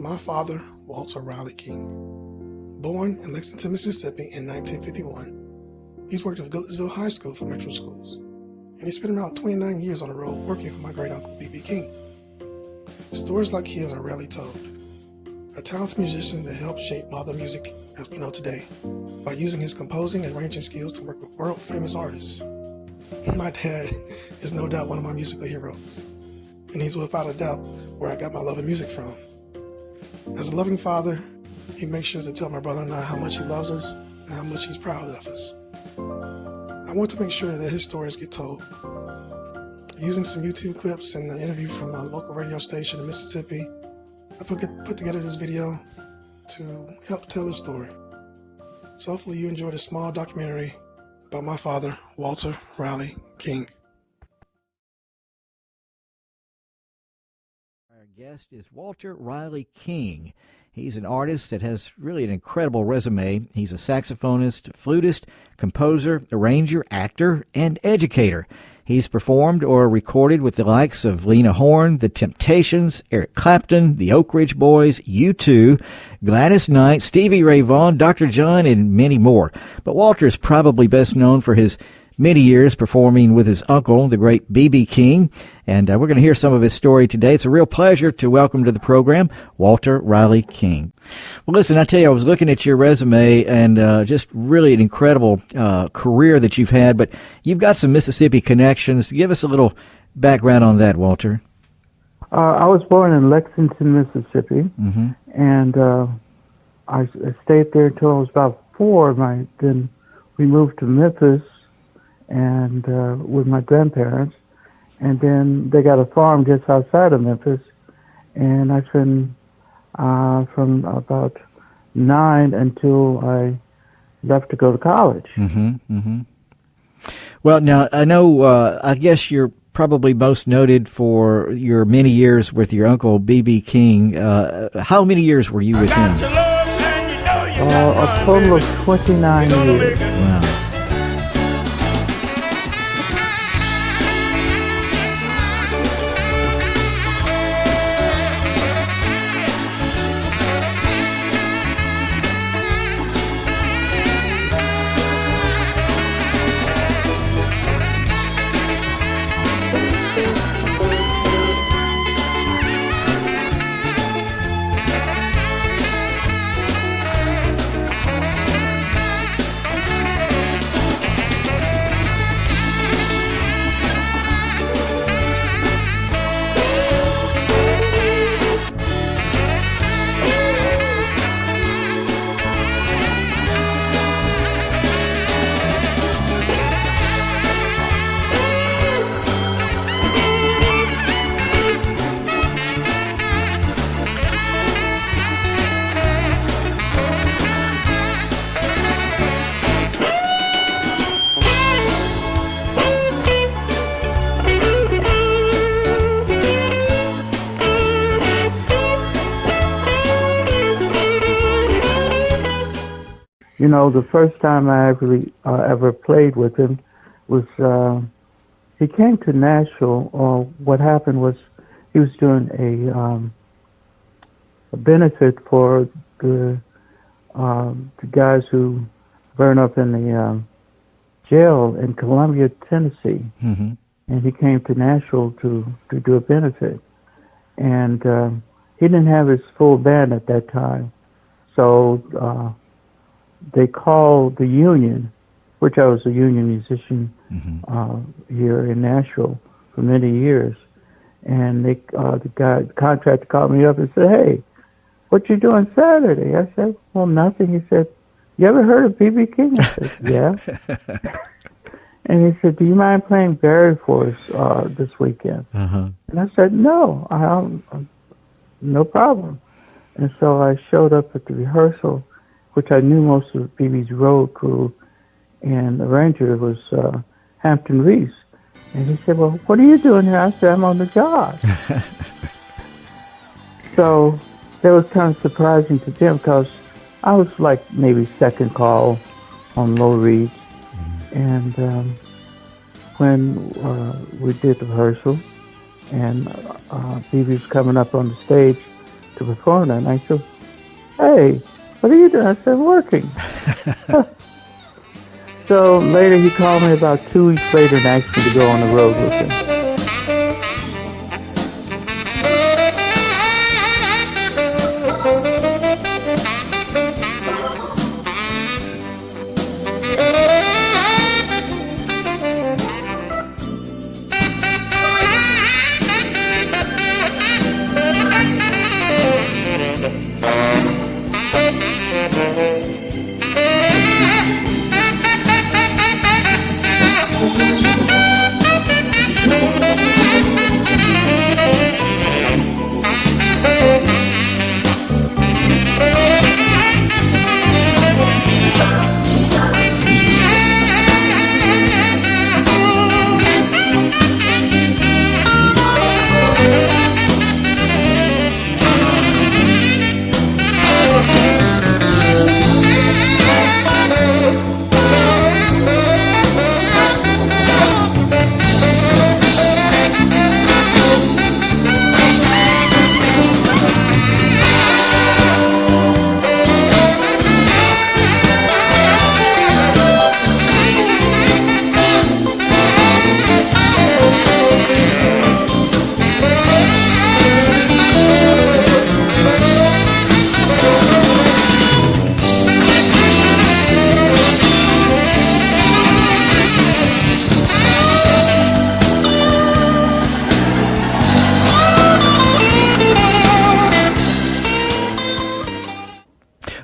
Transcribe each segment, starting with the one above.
my father, Walter Riley King. Born in Lexington, Mississippi in 1951, he's worked at Goodlettsville High School for Metro Schools, and he spent about 29 years on the road working for my great-uncle, B.B. King. Stories like his are rarely told. A talented musician that helped shape modern music as we know today by using his composing and arranging skills to work with world-famous artists. My dad is no doubt one of my musical heroes, and he's without a doubt where I got my love of music from. As a loving father, he makes sure to tell my brother and I how much he loves us and how much he's proud of us. I want to make sure that his stories get told. Using some YouTube clips and an interview from a local radio station in Mississippi, I put together this video to help tell his story. So hopefully you enjoy this small documentary about my father, Walter Riley King. Our guest is Walter Riley King. He's an artist that has really an incredible resume. He's a saxophonist, flutist, composer, arranger, actor, and educator. He's performed or recorded with the likes of Lena Horne, The Temptations, Eric Clapton, the Oak Ridge Boys, U2, Gladys Knight, Stevie Ray Vaughan, Dr. John, and many more. But Walter is probably best known for his many years performing with his uncle, the great B.B. King, and we're going to hear some of his story today. It's a real pleasure to welcome to the program Walter Riley King. Well, listen, I tell you, I was looking at your resume, and just really an incredible career that you've had, but you've got some Mississippi connections. Give us a little background on that, Walter. I was born in Lexington, Mississippi, and I stayed there until I was about 4. Then we moved to Memphis and with my grandparents, and then they got a farm just outside of Memphis, and I spent from about 9 until I left to go to college. Well, now I know. I guess you're probably most noted for your many years with your uncle B.B. King. How many years were you with him? A total of 29 years. Wow. You know, the first time I ever played with him was he came to Nashville. What happened was he was doing a benefit for the guys who burned up in the jail in Columbia, Tennessee, and he came to Nashville to do a benefit, and he didn't have his full band at that time, so they called the union, which I was a union musician here in Nashville for many years, and the contractor called me up and said, "Hey, what you doing Saturday?" I said, "Well, nothing." He said, "You ever heard of B.B. King?" I said, "Yeah." And he said, "Do you mind playing Barry for us this weekend?" And I said, "No, no problem." And so I showed up at the rehearsal, which I knew most of BB's road crew, and the arranger was Hampton Reese. And he said, "Well, what are you doing here?" I said, "I'm on the job." So that was kind of surprising to them because I was like maybe second call on low reeds. And when we did the rehearsal and BB was coming up on the stage to perform that. And I said, "Hey, what are you doing?" I said, "Working." So later he called me about 2 weeks later and asked me to go on the road with him.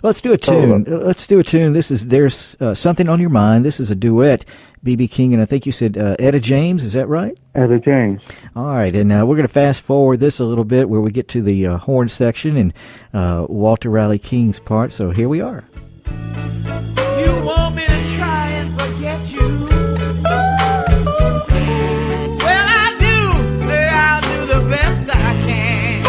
Let's do a tune. Let's do a tune. There's Something on Your Mind. This is a duet, B.B. King, and I think you said Etta James. Is that right? Etta James. All right, and we're going to fast forward this a little bit where we get to the horn section and Walter Riley King's part. So here we are. You want me to try and forget you? Well, I do. I'll do the best I can.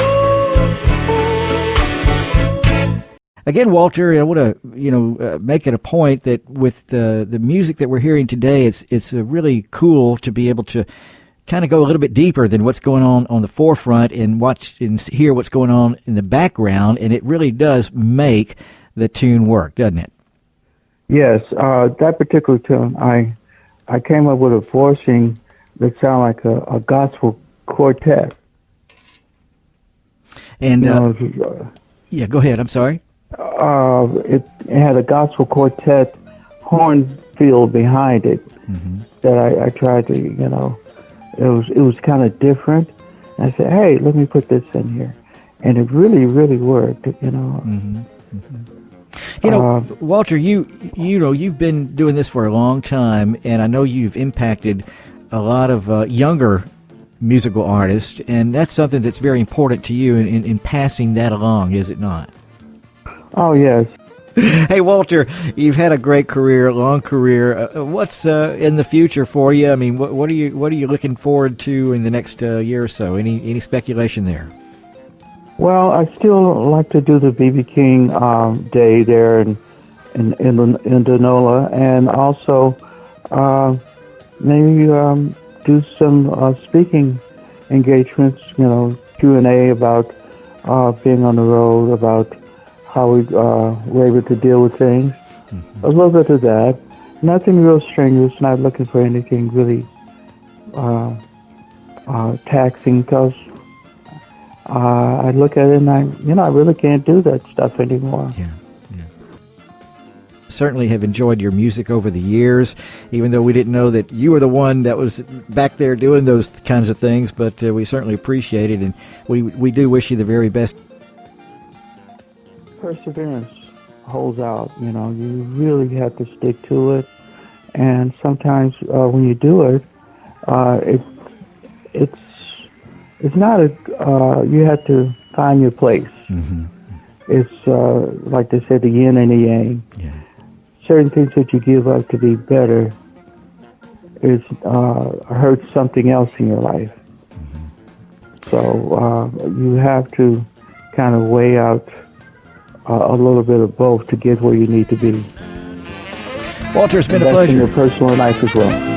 Again, Walter, I want to make it a point that with the music that we're hearing today, it's really cool to be able to kind of go a little bit deeper than what's going on the forefront and watch and hear what's going on in the background, and it really does make the tune work, doesn't it? Yes, that particular tune, I came up with a voicing that sounded like a gospel quartet. And yeah, go ahead. I'm sorry. It had a gospel quartet horn field behind it that I tried to, it was kind of different. And I said, hey, let me put this in here. And it really, really worked, Walter, you've been doing this for a long time, and I know you've impacted a lot of younger musical artists, and that's something that's very important to you in passing that along, is it not? Oh, yes. Hey, Walter, you've had a great career, long career. What's in the future for you? I mean, what are you looking forward to in the next year or so? Any speculation there? Well, I still like to do the B.B. King Day there in Denola, and also maybe do some speaking engagements, Q&A about being on the road, about how we were able to deal with things. A little bit of that. Nothing real strenuous, not looking for anything really taxing, because I look at it and I really can't do that stuff anymore. Yeah. Certainly have enjoyed your music over the years, even though we didn't know that you were the one that was back there doing those kinds of things, but we certainly appreciate it, and we do wish you the very best. Perseverance holds out, you really have to stick to it, and sometimes when you do it, it's not you have to find your place. It's like they said, the yin and the yang. Yeah. Certain things that you give up to be better is hurts something else in your life. So you have to kind of weigh out a little bit of both to get where you need to be. Walter, it's been a pleasure. In your personal life as well.